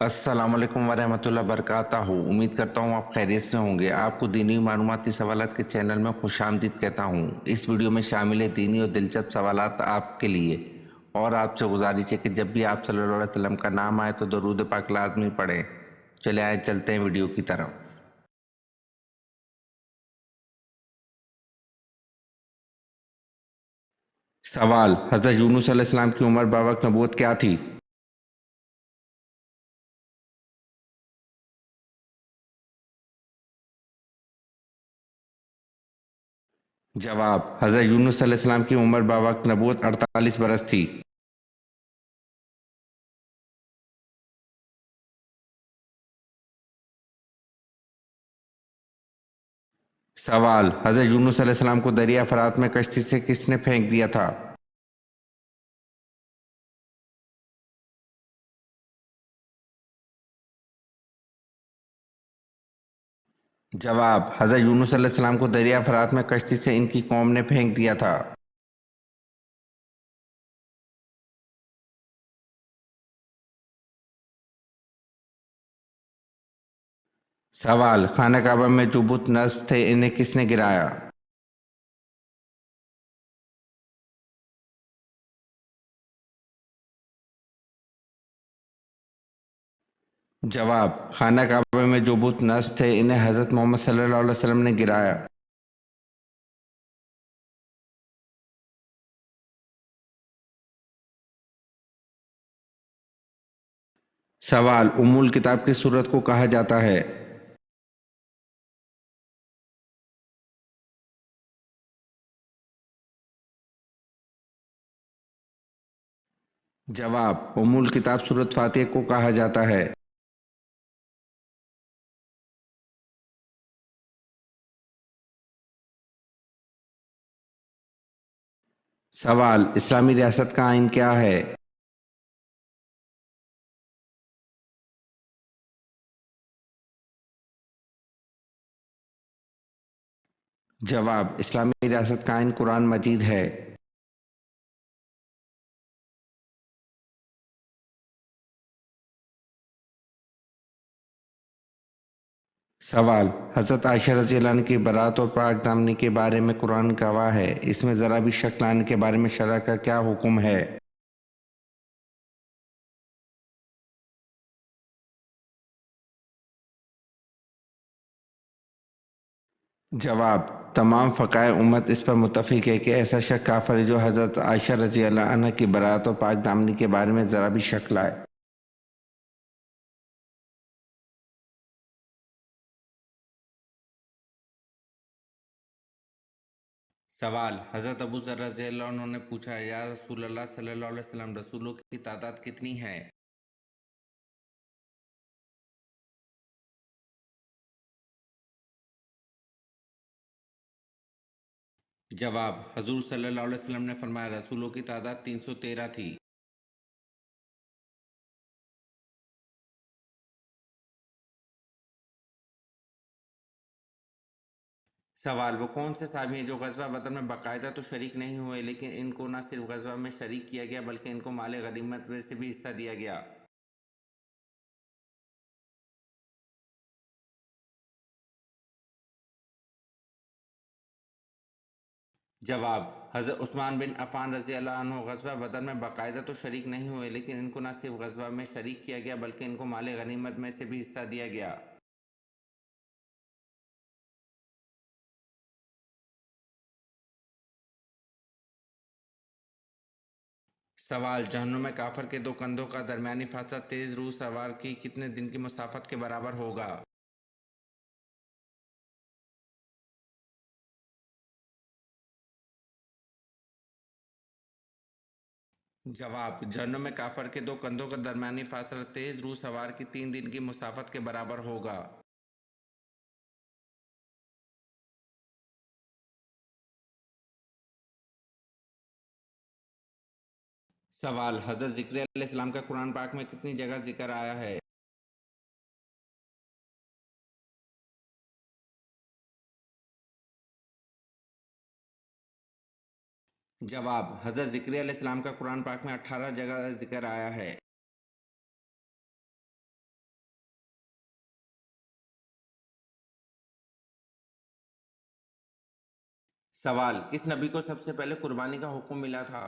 अस्सलाम वालेकुम वरहमतुल्लाहि वबरकातुहू। उम्मीद करता हूँ आप खैरियत से होंगे। आपको दीनी मालूमाती सवालात के चैनल में खुशामदीद कहता हूँ। इस वीडियो में शामिल है दीनी और दिलचस्प सवालात आपके लिए। और आपसे गुजारिश है कि जब भी आप सल्लल्लाहु अलैहि वसल्लम का नाम आए तो दरूद पाक लाज़मी पढ़ें। चले आए चलते हैं वीडियो की तरफ। सवाल: हज़रत यूनुस अलैहिस्सलाम की उम्र बवक्त नबूवत क्या थी? जवाब: हज़रत यूनुस अलैहिस्सलाम की उम्र बवक्त नबूवत 48 बरस थी। सवाल: हज़रत यूनुस अलैहिस्सलाम को दरिया फरात में कश्ती से किसने फेंक दिया था? जवाब: हज़रत यूनुस अलैहिस्सलाम को दरिया फरात में कश्ती से इनकी कौम ने फेंक दिया था। सवाल: खाना काबा में जो बुत नस्ब थे इन्हें किसने गिराया? जवाब: खाना काबा में जो बुत नस्ब थे इन्हें हज़रत मोहम्मद सल्लल्लाहु अलैहि वसल्लम ने गिराया। सवाल: उम्मुल किताब किस सूरत को कहा जाता है? जवाब: उम्मुल किताब सूरत फातिहा को कहा जाता है। सवाल: इस्लामी रियासत का आइन क्या है? जवाब: इस्लामी रियासत का आइन कुरान मजीद है। सवाल: हज़रत आयशा रज़ी अल्लाह अन्हा की बरात और पाक दामनी के बारे में कुरान गवाह है, इसमें ज़रा भी शक लाने के बारे में शरअ का क्या हुक्म है? जवाब: तमाम फ़क़ाए उम्मत इस पर मुत्तफ़िक़ है कि ऐसा शख्स काफ़िर है जो हज़रत आयशा रज़ी अल्लाह अन्हा की बरात और पाक दामनी के बारे में ज़रा भी शक लाए। सवाल: हज़रत अबू ज़र रज़ी अल्लाह अन्हु ने पूछा, या रसूलल्लाह सल्लल्लाहु अलैहि वसल्लम, रसूलों की तादाद कितनी है? जवाब: हज़ूर सल्लल्लाहु अलैहि वसल्लम ने फरमाया, रसूलों की तादाद 313 थी। सवाल: वो कौन से साहबी हैं जो ग़ज़वा बदर में बाकायदा तो शरीक नहीं हुए, लेकिन इनको न सिर्फ ग़ज़वा में शरीक किया गया बल्कि इनको माल गनीमत में से भी हिस्सा दिया गया? जवाब: हज़रत उस्मान बिन अफ़्फ़ान रज़ी अल्लाह अन्हु ग़ज़वा बदर में बाकायदा तो शरीक नहीं हुए, लेकिन इनको न सिर्फ ग़ज़वा में शरीक किया गया बल्कि इनको माल गनीमत में से भी हिस्सा दिया गया। सवाल: जहन्नुम में काफिर के दो कंधों का दरमियानी फासला तेज़ रूह सवार की कितने दिन की मुसाफत के बराबर होगा? जवाब: जहन्नुम में काफिर के दो कंधों का दरमियानी फासला तेज़ रूह सवार की 3 दिन की मुसाफत के बराबर होगा। सवाल: हज़रत ज़िक्रिया अलैहिस्सलाम का कुरान पाक में कितनी जगह जिक्र आया है? जवाब: हज़रत ज़िक्रिया अलैहिस्सलाम का कुरान पाक में 18 जगह जिक्र आया है। سوال: کس نبی کو سب سے پہلے قربانی کا حکم ملا تھا؟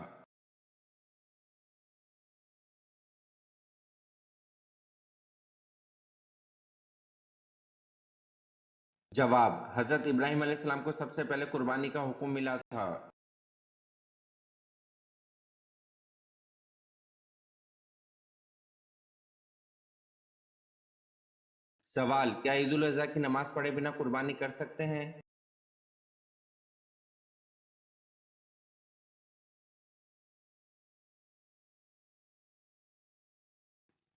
جواب: حضرت ابراہیم علیہ السلام کو سب سے پہلے قربانی کا حکم ملا تھا۔ سوال: کیا عید الاضحیٰ کی نماز پڑھے بنا قربانی کر سکتے ہیں؟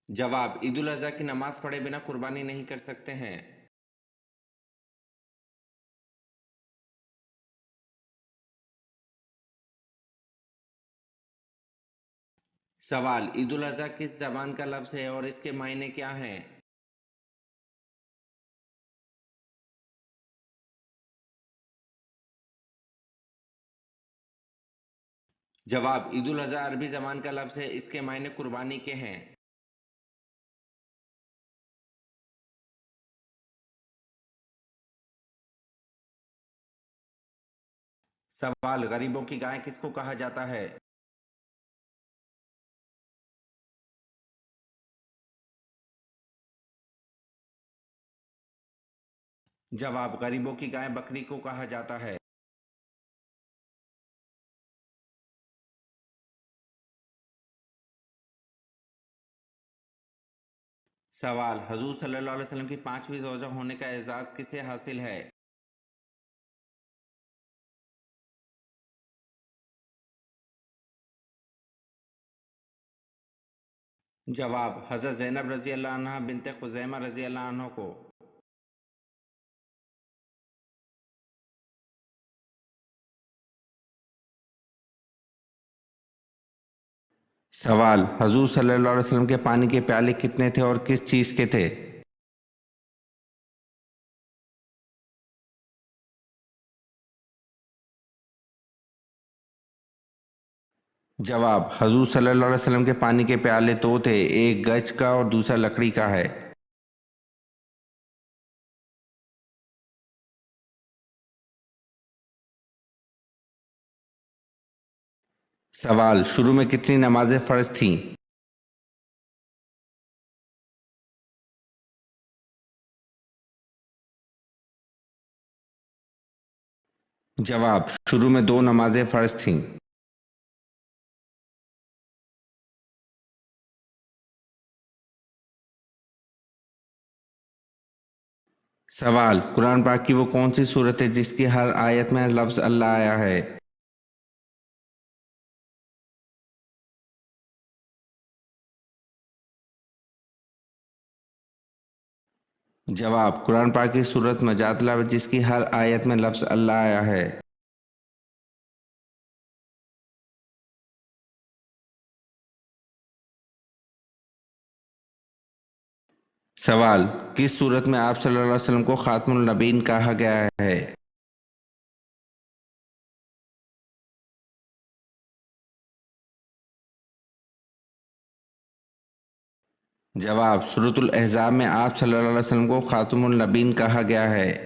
جواب: عید الاضحیٰ کی نماز پڑھے بنا قربانی نہیں کر سکتے ہیں۔ سوال: عید الاضحیٰ کس زبان کا لفظ ہے اور اس کے معنی کیا ہیں؟ جواب: عید الاضحیٰ عربی زبان کا لفظ ہے، اس کے معنی قربانی کے ہیں۔ سوال: غریبوں کی گائے کس کو کہا جاتا ہے؟ جواب: غریبوں کی گائے بکری کو کہا جاتا ہے۔ سوال: حضور صلی اللہ علیہ وسلم کی 5ویں زوجہ ہونے کا اعزاز کسے حاصل ہے؟ جواب: حضرت زینب رضی اللہ عنہ بنت خزیمہ رضی اللہ عنہ کو۔ سوال: حضور صلی اللہ علیہ وسلم کے پانی کے پیالے کتنے تھے اور کس چیز کے تھے؟ جواب: حضور صلی اللہ علیہ وسلم کے پانی کے پیالے دو تھے، ایک گچ کا اور دوسرا لکڑی کا ہے۔ سوال: شروع میں کتنی نمازیں فرض تھیں؟ جواب: شروع میں 2 نمازیں فرض تھیں۔ سوال: قرآن پاک کی وہ کون سی صورت ہے جس کی ہر آیت میں لفظ اللہ آیا ہے؟ جواب: قرآن پاک کی سورت مجادلہ جس کی ہر آیت میں لفظ اللہ آیا ہے۔ سوال: کس صورت میں آپ صلی اللہ علیہ وسلم کو خاتم النبیین کہا گیا ہے؟ جواب: سورۃ الاحزاب میں آپ صلی اللہ علیہ وسلم کو خاتم النبیین کہا گیا ہے۔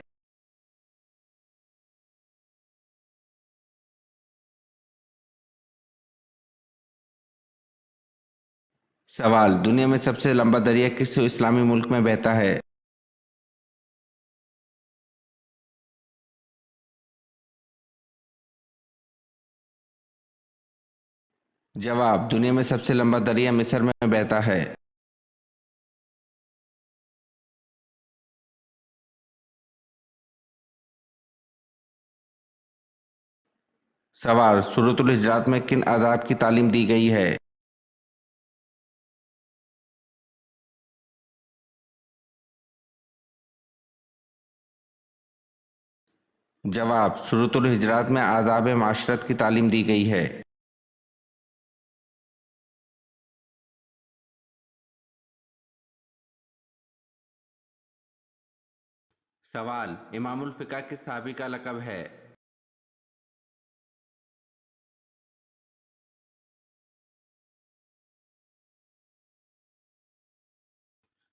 سوال: دنیا میں سب سے لمبا دریا کس اسلامی ملک میں بہتا ہے؟ جواب: دنیا میں سب سے لمبا دریا مصر میں بہتا ہے۔ سوال: سورۃ الحجرات میں کن آداب کی تعلیم دی گئی ہے؟ جواب: سورۃ الحجرات میں آداب معاشرت کی تعلیم دی گئی ہے۔ سوال: امام الفقہ کس صحابی کا لقب ہے؟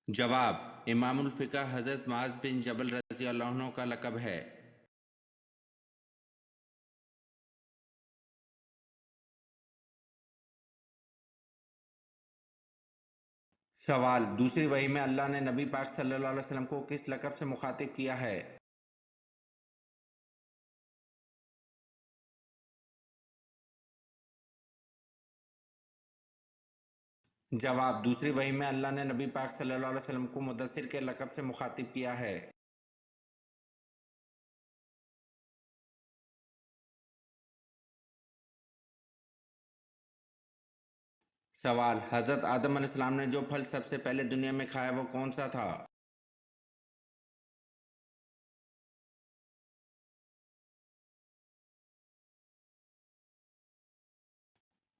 جواب: امام الفقہ حضرت معاذ بن جبل رضی اللہ عنہ کا لقب ہے۔ सवाल, दूसरी वही में अल्लाह ने नबी पाक सल्लल्लाहु अलैहि वसल्लम को किस लक़ब से मुखातिब किया है? जवाब, दूसरी वही में अल्लाह ने नबी पाक सल्लल्लाहु अलैहि वसल्लम को मुद्दस्सिर के लक़ब से मुखातिब किया है। सवाल, हज़रत आदम अलैहिस्सलाम ने जो फल सबसे पहले दुनिया में खाया वो कौन सा था?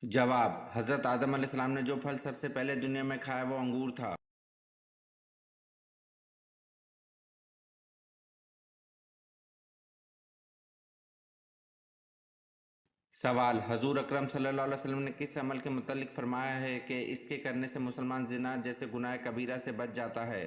जवाब, हज़रत आदम अलैहिस्सलाम ने जो फल सबसे पहले दुनिया में खाया वो अंगूर था। सवाल, हजूर अकरम सल्लल्लाहु अलैहि वसल्लम ने किस अमल के मुतल्लिक फरमाया है कि इसके करने से मुसलमान जिना जैसे गुनाह कबीरा से बच जाता है?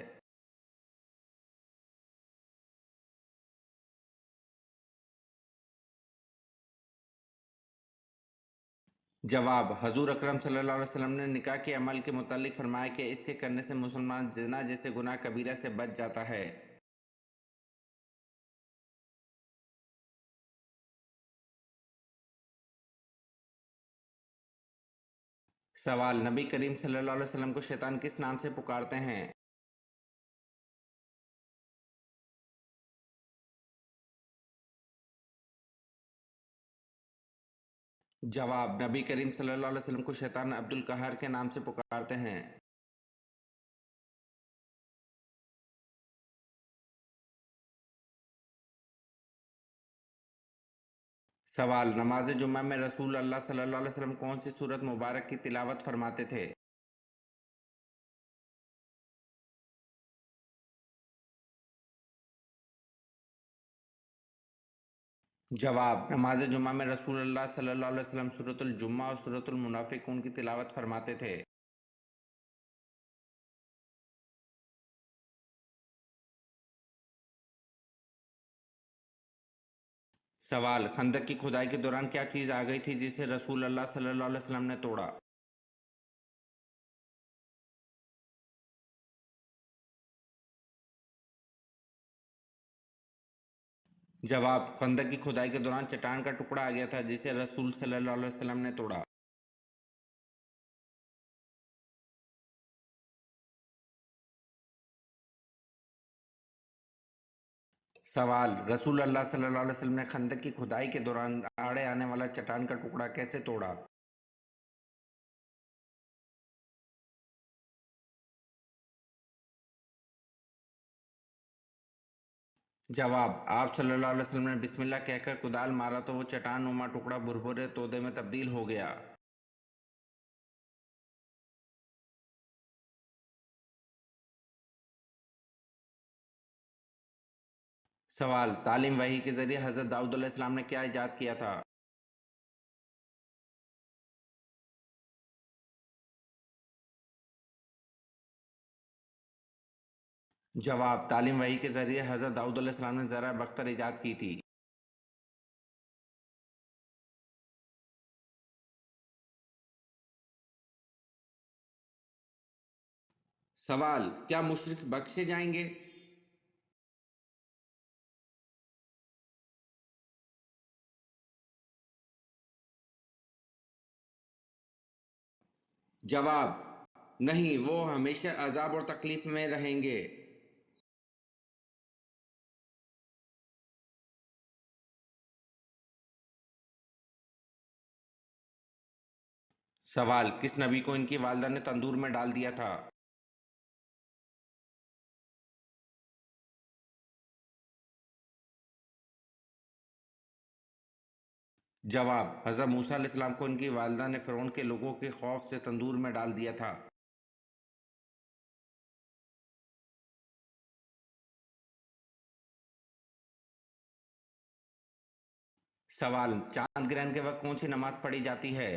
जवाब, हजूर अकरम सल्लल्लाहु अलैहि वसल्लम ने निकाह के अमल के मुतल्लिक फरमाया कि इसके करने से मुसलमान जिना जैसे गुनाह कबीरा से बच जाता है। सवाल, नबी करीम सल्लल्लाहु अलैहि वसल्लम को शैतान किस नाम से पुकारते हैं? जवाब, नबी करीम सल्लल्लाहु अलैहि वसल्लम को शैतान अब्दुल कहर के नाम से पुकारते हैं। सवाल, नमाज जुम्मा में रसूल अल्लाह सल्लल्लाहु अलैहि वसल्लम कौन सी सूरत मुबारक की तिलावत फरमाते थे? जवाब, नमाज जुम्मा में रसूल अल्लाह सल्लल्लाहु अलैहि वसल्लम सूरतुल जुम्मा और सूरतुल मुनाफिकून की तिलावत फरमाते थे। सवाल, खंदक की खुदाई के दौरान क्या चीज़ आ गई थी जिसे रसूल अल्लाह सल्लल्लाहु अलैहि वसल्लम ने तोड़ा? जवाब, खंदक की खुदाई के दौरान चट्टान का टुकड़ा आ गया था जिसे रसूल सल्लल्लाहु अलैहि वसल्लम ने तोड़ा। सवाल, रसूल अल्लाह सल्लल्लाहु अलैहि वसल्लम ने खंदक की खुदाई के दौरान आड़े आने वाला चट्टान का टुकड़ा कैसे तोड़ा? जवाब, आप सल्लल्लाहु अलैहि वसल्लम ने बिस्मिल्लाह कहकर कुदाल मारा तो वो चट्टान नुमा टुकड़ा भुरभुरे तोदे में तब्दील हो गया। सवाल, तालीम वही के ज़रिए हज़रत दाऊद अलैहिस्सलाम ने क्या ईजाद किया था? जवाब, तालीम वही के ज़रिए हज़रत दाऊद अलैहिस्सलाम ने ज़रा बख्तर ईजाद की थी। सवाल, क्या मुशरिक बख्शे जाएंगे? जवाब, नहीं, वो हमेशा अजाब और तकलीफ में रहेंगे। सवाल, किस नबी को इनकी वालदा ने तंदूर में डाल दिया था? जवाब, हज़रत मूसा अलैहिस्सलाम को इनकी वालदा ने फ़िरौन के लोगों के खौफ से तंदूर में डाल दिया था। सवाल, चांद ग्रहण के वक्त कौन सी नमाज पढ़ी जाती है?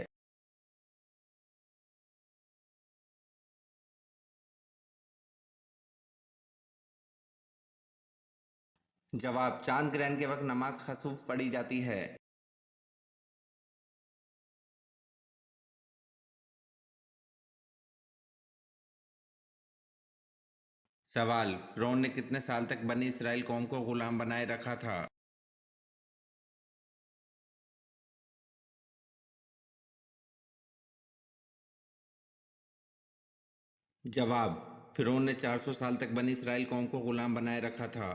जवाब, चांद ग्रहण के वक्त नमाज खसूफ पढ़ी जाती है। सवाल, फिरौन ने कितने साल तक बनी इसराइल कौम को गुलाम बनाए रखा था? जवाब, फिरौन ने 400 साल तक बनी इसराइल कौम को गुलाम बनाए रखा था।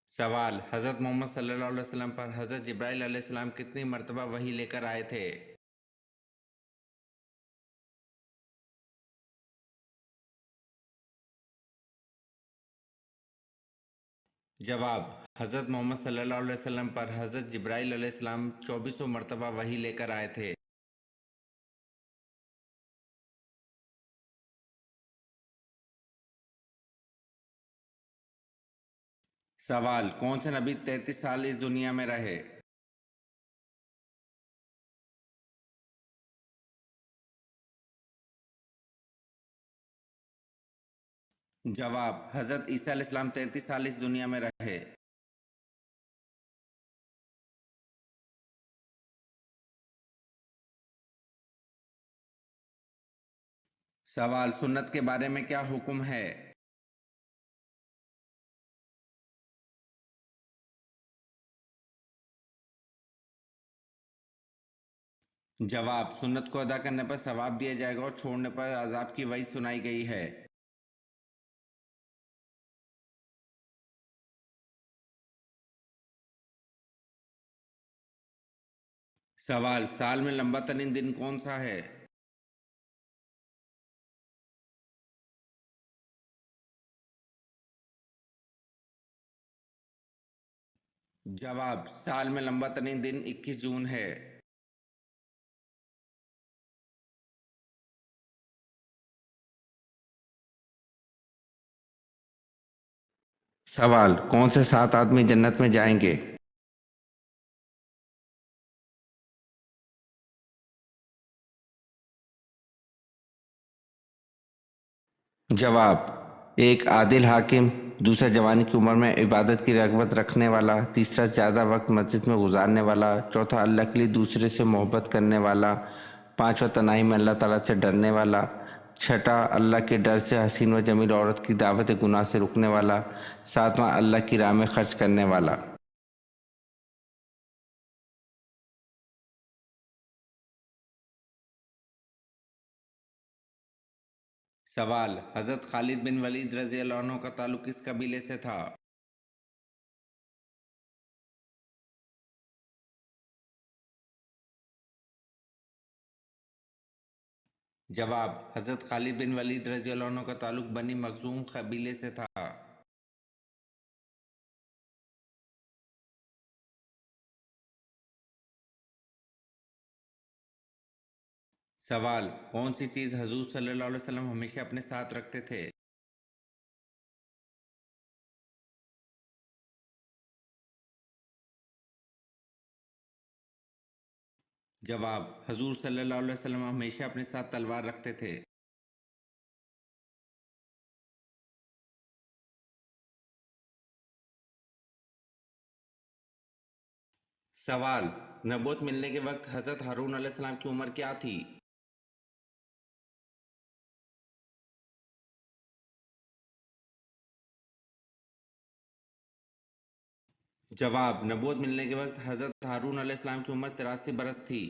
सवाल, हज़रत मोहम्मद सल्लल्लाहु अलैहि वसल्लम पर हज़रत जिब्राइल अलैहिस्सलाम कितनी मर्तबा वही लेकर आए थे? जवाब, हज़रत मोहम्मद सल्लल्लाहु अलैहि वसल्लम पर हज़रत जिब्राइल अलैहिस्सलाम 2400 मर्तबा वही लेकर आए थे। सवाल, कौन से नबी 33 साल इस दुनिया में रहे? जवाब, हज़रत ईसा अलैहिस्सलाम 33 साल इस दुनिया में रहे। सवाल, सुन्नत के बारे में क्या हुक्म है? जवाब, सुन्नत को अदा करने पर सवाब दिया जाएगा और छोड़ने पर अजाब की वही सुनाई गई है। सवाल, साल में लंबा तरीन दिन कौन सा है? जवाब, साल में लंबा तरीन दिन 21 जून है। सवाल, कौन से 7 आदमी जन्नत में जाएंगे? जवाब, एक आदिल हाकिम, दूसरा जवानी की उम्र में इबादत की रग़बत रखने वाला, तीसरा ज़्यादा वक्त मस्जिद में गुजारने वाला, चौथा अल्लाह के लिए दूसरे से मोहब्बत करने वाला, पांचवा तनाई में अल्लाह ताला से डरने वाला, छठा अल्लाह के डर से हसीन व जमील औरत की दावत गुनाह से रुकने वाला, सातवां अल्लाह की राह में खर्च करने वाला। सवाल, हज़रत खालिद बिन वलीद रज़ी अल्लाह अन्हु का ताल्लुक किस कबीले से था? जवाब, हज़रत खालिद बिन वलीद रज़ी अल्लाह अन्हु का ताल्लुक बनी मखज़ूम कबीले से था। सवाल, कौन सी चीज़ हजूर सल्लल्लाहु अलैहि वसल्लम हमेशा अपने साथ रखते थे? जवाब, हजूर सल्लल्लाहु अलैहि वसल्लम हमेशा अपने साथ तलवार रखते थे। सवाल, नबूवत मिलने के वक्त हज़रत हारून अलैहिस्सलाम की उम्र क्या थी? जवाब, नबूवत मिलने के वक्त हज़रत हारून अलैहिस्सलाम की उम्र 83 बरस थी।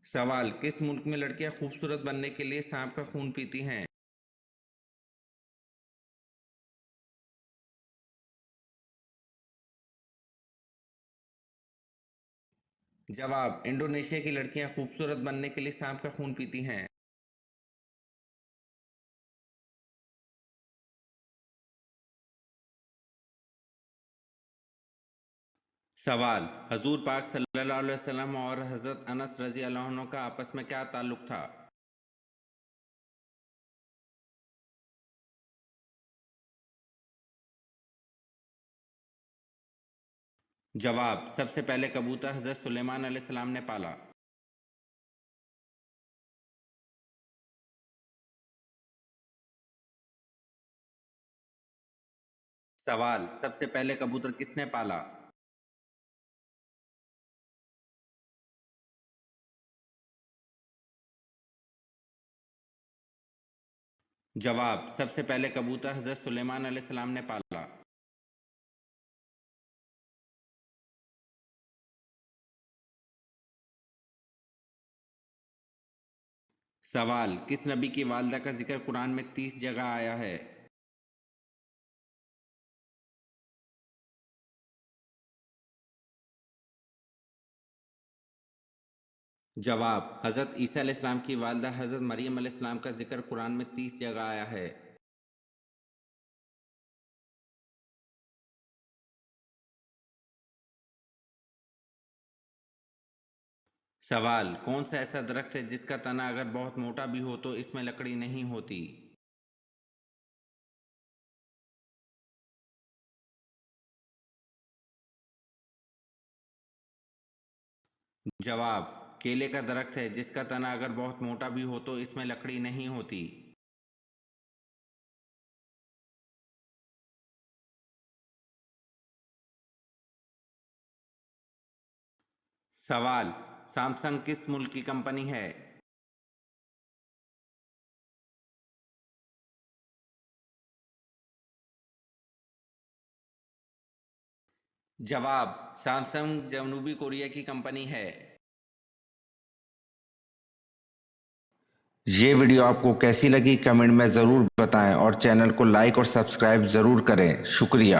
सवाल, किस मुल्क में लड़कियां खूबसूरत बनने के लिए सांप का खून पीती हैं? जवाब, इंडोनेशिया की लड़कियां खूबसूरत बनने के लिए सांप का खून पीती हैं। सवाल, हजूर पाक सल्लल्लाहु अलैहि वसल्लम और हज़रत अनस रज़ी अल्लाह अन्हु का आपस में क्या ताल्लुक था? जवाब, सबसे पहले कबूतर हज़रत सुलेमान अलैहिस्सलाम ने पाला। सवाल, सबसे पहले कबूतर किसने पाला? जवाब, सबसे पहले कबूतर हजरत सुलेमान अलैहिस्सलाम ने पाला। सवाल, किस नबी की वालदा का जिक्र कुरान में 30 जगह आया है? जवाब, हजरत ईसा अलैहिस्सलाम की वालदा हजरत मरियम अलैहिस्सलाम का जिक्र कुरान में 30 जगह आया है। सवाल, कौन सा ऐसा दरख्त है जिसका तना अगर बहुत मोटा भी हो तो इसमें लकड़ी नहीं होती? जवाब, केले का दरख्त है जिसका तना अगर बहुत मोटा भी हो तो इसमें लकड़ी नहीं होती। सवाल, सैमसंग किस मुल्क की कंपनी है? जवाब, सैमसंग जनूबी कोरिया की कंपनी है। ये वीडियो आपको कैसी लगी कमेंट में ज़रूर बताएं और चैनल को लाइक और सब्सक्राइब ज़रूर करें। शुक्रिया।